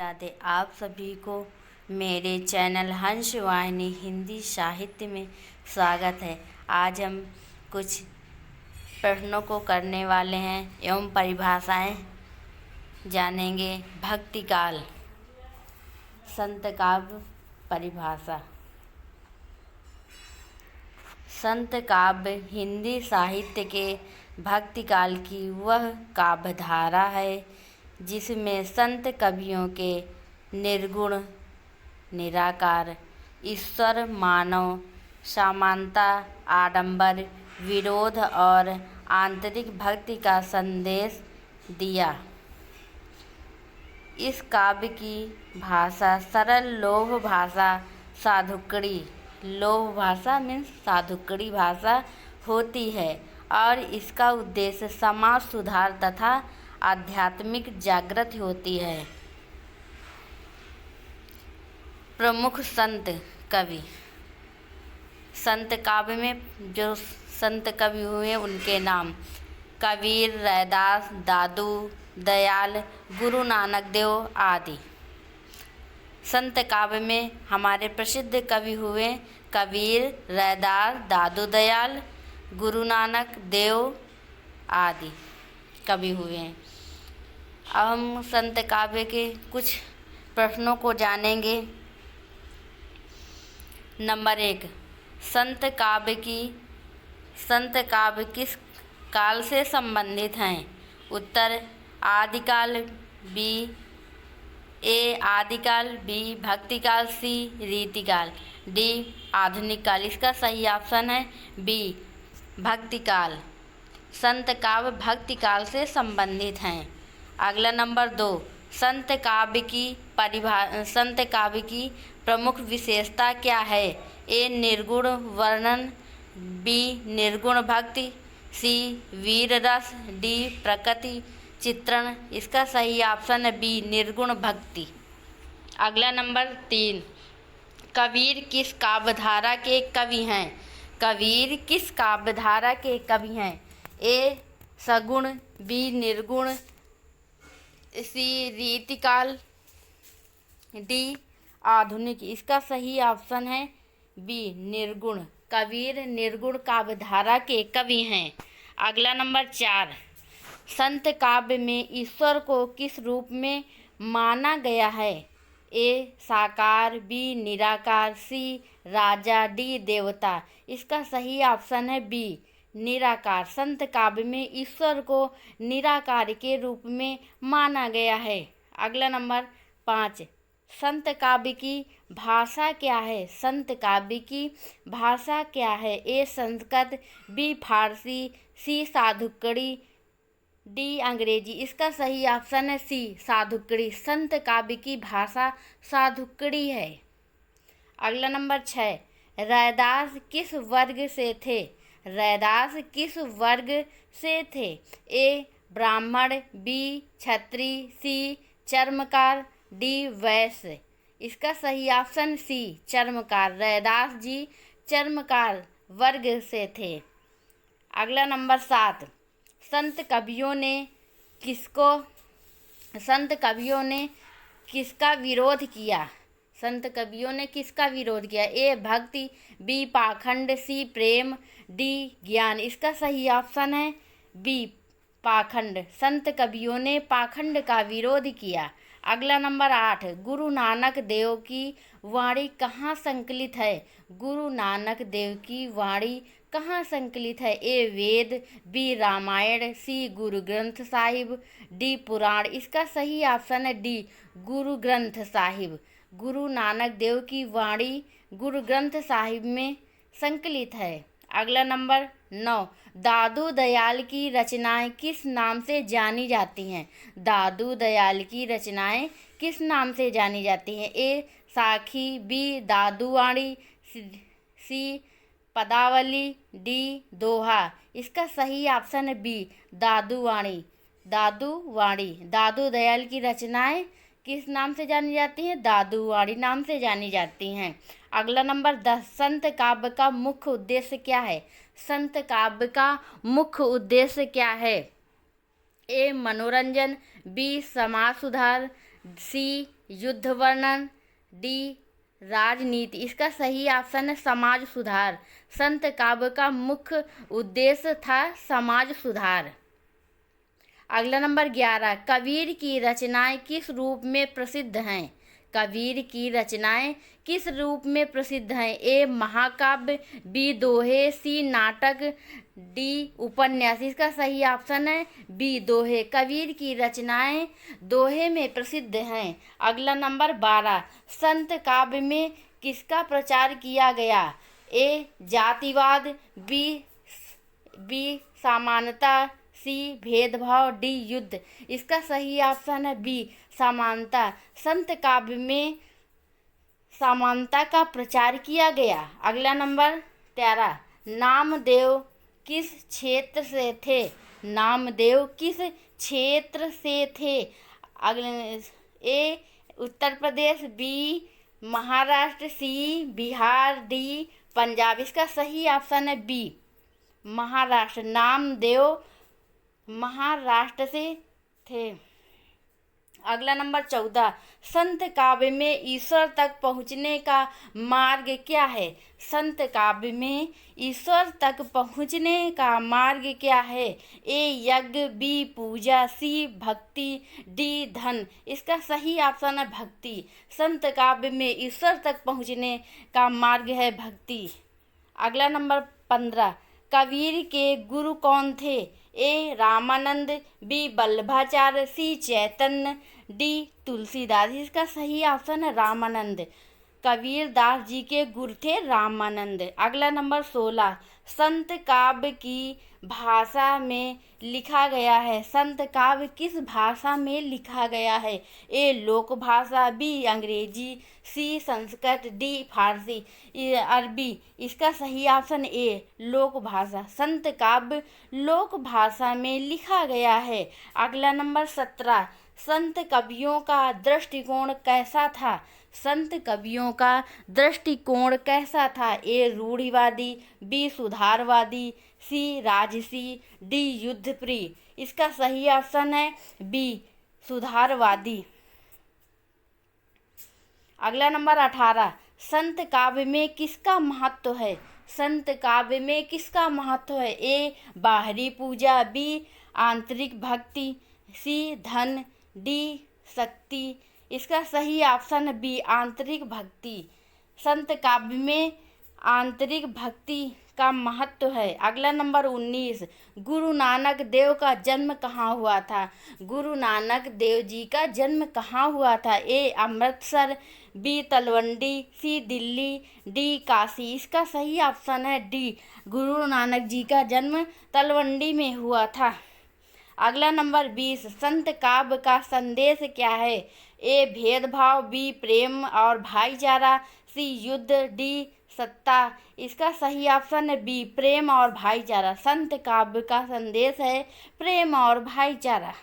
राधे। आप सभी को मेरे चैनल हंस वाहिनी हिंदी साहित्य में स्वागत है। आज हम कुछ प्रश्नों को करने वाले हैं एवं परिभाषाएं जानेंगे। भक्ति काल। संत काव्य परिभाषा। संत काव्य हिंदी साहित्य के भक्ति काल की वह काव्य धारा है जिसमें संत कवियों के निर्गुण, निराकार, ईश्वर मानव, समानता, आडंबर, विरोध और आंतरिक भक्ति का संदेश दिया। इस काव्य की भाषा सरल लोभ भाषा साधुकड़ी, लोभ भाषा मीन्स साधुकड़ी भाषा होती है और इसका उद्देश्य समाज सुधार तथा आध्यात्मिक जागृति होती है। प्रमुख संत कवि। संत काव्य में जो संत कवि हुए उनके नाम कबीर, रैदास, दादू दयाल, गुरु नानक देव आदि। संत काव्य में हमारे प्रसिद्ध कवि हुए कबीर, रैदास, दादू दयाल, गुरु नानक देव आदि कवि हुए हैं। अब हम संत काव्य के कुछ प्रश्नों को जानेंगे। नंबर 1, संत काव्य किस काल से संबंधित हैं? उत्तर आदिकाल, बी ए आदिकाल, बी भक्तिकाल, सी रीतिकाल, डी आधुनिक काल। इसका सही ऑप्शन है बी भक्तिकाल। संत काव्य भक्तिकाल से संबंधित हैं। अगला नंबर 2, संत काव्य की प्रमुख विशेषता क्या है? ए निर्गुण वर्णन, बी निर्गुण भक्ति, सी वीर रस, डी प्रकृति चित्रण। इसका सही ऑप्शन है बी निर्गुण भक्ति। अगला नंबर 3, कबीर किस काव्यधारा के कवि हैं? कबीर किस काव्यधारा के कवि हैं? ए सगुण, बी निर्गुण, सी रीतिकाल, डी आधुनिक। इसका सही ऑप्शन है बी निर्गुण। कबीर निर्गुण काव्यधारा के कवि हैं। अगला नंबर 4, संत काव्य में ईश्वर को किस रूप में माना गया है? ए साकार, बी निराकार, सी राजा, डी देवता। इसका सही ऑप्शन है बी निराकार। संत काव्य में ईश्वर को निराकार के रूप में माना गया है। अगला नंबर 5, संत काव्य की भाषा क्या है? संत काव्य की भाषा क्या है? ए संस्कृत, बी फारसी, सी साधुकड़ी, डी अंग्रेजी। इसका सही ऑप्शन है सी साधुकड़ी। संत काव्य की भाषा साधुकड़ी है। अगला नंबर 6, रैदास किस वर्ग से थे? रैदास किस वर्ग से थे? ए ब्राह्मण, बी क्षत्रिय, सी चर्मकार, डी वैश्य। इसका सही ऑप्शन सी चर्मकार। रैदास जी चर्मकार वर्ग से थे। अगला नंबर 7, संत कवियों ने किसका विरोध किया? संत कवियों ने किसका विरोध किया? ए भक्ति, बी पाखंड, सी प्रेम, डी ज्ञान। इसका सही ऑप्शन है बी पाखंड। संत कवियों ने पाखंड का विरोध किया। अगला नंबर 8, गुरु नानक देव की वाणी कहाँ संकलित है? गुरु नानक देव की वाणी कहाँ संकलित है? ए वेद, बी रामायण, सी गुरु ग्रंथ साहिब, डी पुराण। इसका सही ऑप्शन है डी गुरु ग्रंथ साहिब। गुरु नानक देव की वाणी गुरु ग्रंथ साहिब में संकलित है। अगला नंबर 9, दादू दयाल की रचनाएं किस नाम से जानी जाती हैं? दादू दयाल की रचनाएं किस नाम से जानी जाती हैं? ए साखी, बी दादूवाणी, सी पदावली, डी दोहा। इसका सही ऑप्शन है बी दादूवाणी। दादू दयाल की रचनाएं किस नाम से जानी जाती हैं? दादूवाणी नाम से जानी जाती हैं। अगला नंबर 10, संत काव्य का मुख्य उद्देश्य क्या है? संत काव्य का मुख्य उद्देश्य क्या है? ए मनोरंजन, बी समाज सुधार, सी युद्ध वर्णन, डी राजनीति। इसका सही ऑप्शन है समाज सुधार। संत काव्य का मुख्य उद्देश्य था समाज सुधार। अगला नंबर 11, कबीर की रचनाएं किस रूप में प्रसिद्ध हैं? कबीर की रचनाएं किस रूप में प्रसिद्ध हैं? ए महाकाव्य, बी दोहे, सी नाटक, डी उपन्यास। इसका सही ऑप्शन है बी दोहे। कबीर की रचनाएं दोहे में प्रसिद्ध हैं। अगला नंबर 12, संत काव्य में किसका प्रचार किया गया? ए जातिवाद, बी समानता, सी भेदभाव, डी युद्ध। इसका सही ऑप्शन है बी समानता। संत काव्य में समानता का प्रचार किया गया। अगला नंबर 13, नामदेव किस क्षेत्र से थे? नामदेव किस क्षेत्र से थे? अगले ए उत्तर प्रदेश, बी महाराष्ट्र, सी बिहार, डी पंजाब। इसका सही ऑप्शन है बी महाराष्ट्र। नामदेव महाराष्ट्र से थे। अगला नंबर 14, संत काव्य में ईश्वर तक पहुँचने का मार्ग क्या है? संत काव्य में ईश्वर तक पहुँचने का मार्ग क्या है? ए यज्ञ, बी पूजा, सी भक्ति, डी धन। इसका सही ऑप्शन है भक्ति। संत काव्य में ईश्वर तक पहुँचने का मार्ग है भक्ति। अगला नंबर 15, कबीर के गुरु कौन थे? ए रामानंद, बी वल्लभाचार्य, सी चैतन्य, डी तुलसीदास। इसका सही ऑप्शन है रामानंद। कबीर दास जी के गुरु थे रामानंद। अगला नंबर 16, संत काव्य की भाषा में लिखा गया है। संत काव्य किस भाषा में लिखा गया है? ए लोक भाषा, बी अंग्रेजी, सी संस्कृत, डी फारसी अरबी। इसका सही ऑप्शन ए लोक भाषा। संत काव्य लोक भाषा में लिखा गया है। अगला नंबर 17, संत कवियों का दृष्टिकोण कैसा था? संत कवियों का दृष्टिकोण कैसा था? ए रूढ़िवादी, बी सुधारवादी, सी राजसी, डी युद्धप्रिय। इसका सही ऑप्शन है बी सुधारवादी। अगला नंबर 18, संत काव्य में किसका महत्व है? संत काव्य में किसका महत्व है? ए बाहरी पूजा, बी आंतरिक भक्ति, सी धन, डी शक्ति। इसका सही ऑप्शन है बी आंतरिक भक्ति। संत काव्य में आंतरिक भक्ति का महत्व है। अगला नंबर 19, गुरु नानक देव का जन्म कहाँ हुआ था? गुरु नानक देव जी का जन्म कहाँ हुआ था? ए अमृतसर, बी तलवंडी, सी दिल्ली, डी काशी। इसका सही ऑप्शन है डी गुरु नानक जी का जन्म तलवंडी में हुआ था। अगला नंबर 20, संत काव्य का संदेश क्या है? ए भेदभाव, बी प्रेम और भाईचारा, सी युद्ध, डी सत्ता। इसका सही ऑप्शन है बी प्रेम और भाईचारा। संत काव्य का संदेश है प्रेम और भाईचारा।